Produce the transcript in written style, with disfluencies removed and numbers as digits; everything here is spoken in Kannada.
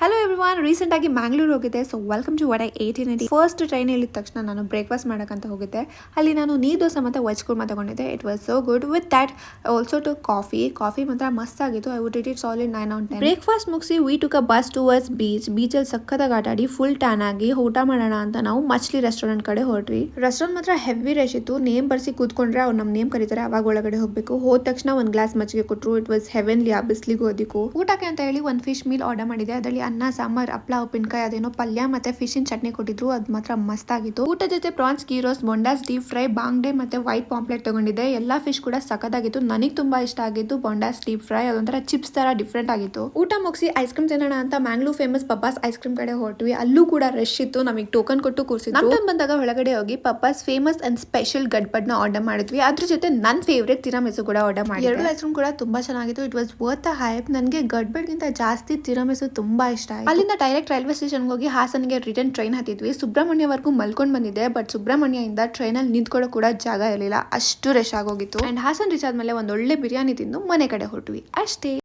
ಹಲೋ ಎವ್ರಿವಾನ್, ರೀಸೆಂಟ್ ಆಗಿ ಮ್ಯಾಂಗ್ಳೂರ್ ಹೋಗಿದ್ದೆ. So welcome to Vadai 1880. First train ಹೇಳಿದ ತಕ್ಷಣ ನಾನು ಬ್ರೇಕ್ಫಾಸ್ಟ್ ಮಾಡೋಕ್ಕಂತ ಹೋಗಿದ್ದೆ. ಅಲ್ಲಿ ನಾನು ನೀರು ದೋಸೆ ಮತ್ತು ವೆಜ್ ಕುರ್ಮಾ ತಗೊಂಡಿದ್ದೆ. It was so good. With that also two coffee ಮಾತ್ರ ಮಸ್ತ್ ಆಗಿತ್ತು. I would rate it solid 9 out 10. Breakfast ಮುಗಿಸಿ we took a bus towards ಬೀಚಲ್ಲಿ ಸಕ್ಕತ್ತಾಗಿ ಆಟ ಆಡಿ ಫುಲ್ ಟ್ಯಾನ್ ಆಗಿ ಊಟ ಮಾಡೋಣ ಅಂತ ನಾವು ಮಚ್ಲಿ ರೆಸ್ಟೋರೆಂಟ್ ಕಡೆ ಹೊರಟ್ವಿ. ರೆಸ್ಟೋರೆಂಟ್ ಮಾತ್ರ ಹೆವಿ ರಶ್ ಇತ್ತು. ನೇಮ್ ಬರ್ಸಿ ಕೂತ್ಕೊಂಡ್ರೆ ಅವ್ರು ನಮ್ಮ ನೇಮ್ ಕರೀತಾರೆ, ಅವಾಗ ಒಳಗಡೆ ಹೋಗಬೇಕು. ಹೋದ ತಕ್ಷಣ ಒಂದು ಗ್ಲಾಸ್ ಮಜ್ಜಿಗೆ ಕೊಟ್ಟರು. It was heavenly. ಆ ಬಿಸ್ಲಿಗೆ ಓದಿಕು ಊಟಕ್ಕೆ ಅಂತ ಹೇಳಿ ಒಂದು ಫಿಶ್ ಮೀಲ್ ಆರ್ಡರ್ ಮಾಡಿದೆ. ಅದರಲ್ಲಿ ಅನ್ನ, ಸಾಂಬಾರ್, ಹಪ್ಪಳ, ಉಪ್ಪಿನಕಾಯಿ, ಅದೇನೋ ಪಲ್ಯ ಮತ್ತೆ ಫಿಶಿನ ಚಟ್ನಿ ಕೊಟ್ಟಿದ್ರು. ಅದು ಮಾತ್ರ ಮಸ್ತ್ ಆಗಿತ್ತು. ಊಟ ಜೊತೆ ಪ್ರಾನ್ಸ್ ಗೀರೋಸ್, ಬೊಂಡಾಸ್ ಡೀಪ್ ಫ್ರೈ, ಬಾಂಗ್ಡೆ ಮತ್ತೆ ವೈಟ್ ಪಾಂಪ್ಲೆಟ್ ತಗೊಂಡಿದ್ದೆ. ಎಲ್ಲಾ ಫಿಶ್ ಕೂಡ ಸಖತ್ತಾಗಿತ್ತು. ನನಗೆ ತುಂಬಾ ಇಷ್ಟ ಆಗಿತ್ತು ಬೊಂಡಾಸ್ ಡೀಪ್ ಫ್ರೈ. ಅದೊಂಥರ ಚಿಪ್ಸ್ ತರ ಡಿಫ್ರೆಂಟ್ ಆಗಿತ್ತು. ಊಟ ಮುಗಿಸಿ ಐಸ್ ಕ್ರೀಮ್ ತಿನ್ನೋಣ ಅಂತ ಮ್ಯಾಂಗ್ಳೂರ್ ಫೇಮಸ್ ಪಪ್ಪಾಸ್ ಐಸ್ ಕ್ರೀಮ್ ಕಡೆ ಹೊರಟ್ವಿ. ಅಲ್ಲೂ ಕೂಡ ರಶ್ ಇತ್ತು. ನಮಗೆ ಟೋಕನ್ ಕೊಟ್ಟು ಕೂರಿಸಿದ್ರು. ನಮ್ಮ ಟೈಮ್ ಬಂದಾಗ ಒಳಗಡೆ ಹೋಗಿ ಪಪ್ಪಾಸ್ ಫೇಮಸ್ ಅಂಡ್ ಸ್ಪೆಷಲ್ ಗಡ್ಬಡ್ನ ಆರ್ಡರ್ ಮಾಡಿದ್ವಿ. ಅದ್ರ ಜೊತೆ ನನ್ನ ಫೇವ್ರೇಟ್ ತಿರಾಮಿಸು ಕೂಡ ಆರ್ಡರ್ ಮಾಡಿದ್ವಿ. ಎರಡು ಐಸ್ ಕ್ರೀಮ್ ಕೂಡ ತುಂಬಾ ಚೆನ್ನಾಗಿತ್ತು. It was worth the hype. ನನಗೆ ಗಡ್ಬಡ್ಗಿಂತ ಜಾಸ್ತಿ ತಿರಾಮಿಸು ತುಂಬಾ ಇಷ್ಟ ಆಯ್ತು. ಅಲ್ಲಿಂದ ಡೈರೆಕ್ಟ್ ರೈಲ್ವೆ ಸ್ಟೇಷನ್ಗೆ ಹೋಗಿ ಹಾಸನ್ಗೆ ರಿಟರ್ನ್ ಟ್ರೈನ್ ಹತ್ತಿದ್ವಿ. ಸುಬ್ರಹ್ಮಣ್ಯವರೆಗೂ ಮಲ್ಕೊಂಡು ಬಂದಿದ್ದೆ. ಬಟ್ ಸುಬ್ರಹ್ಮಣ್ಯದಿಂದ ಟ್ರೈನಲ್ಲಿ ನಿಂತ್ಕೊಳ್ಳೋ ಕೂಡ ಜಾಗ ಇರಲಿಲ್ಲ, ಅಷ್ಟು ರಶ್ ಆಗೋಗಿತ್ತು. ಅಂಡ್ ಹಾಸನ್ ರೀಚ್ ಆದ್ಮೇಲೆ ಒಂದೊಳ್ಳೆ ಬಿರಿಯಾನಿ ತಿಂದು ಮನೆ ಕಡೆ ಹೊರಟ್ವಿ ಅಷ್ಟೇ.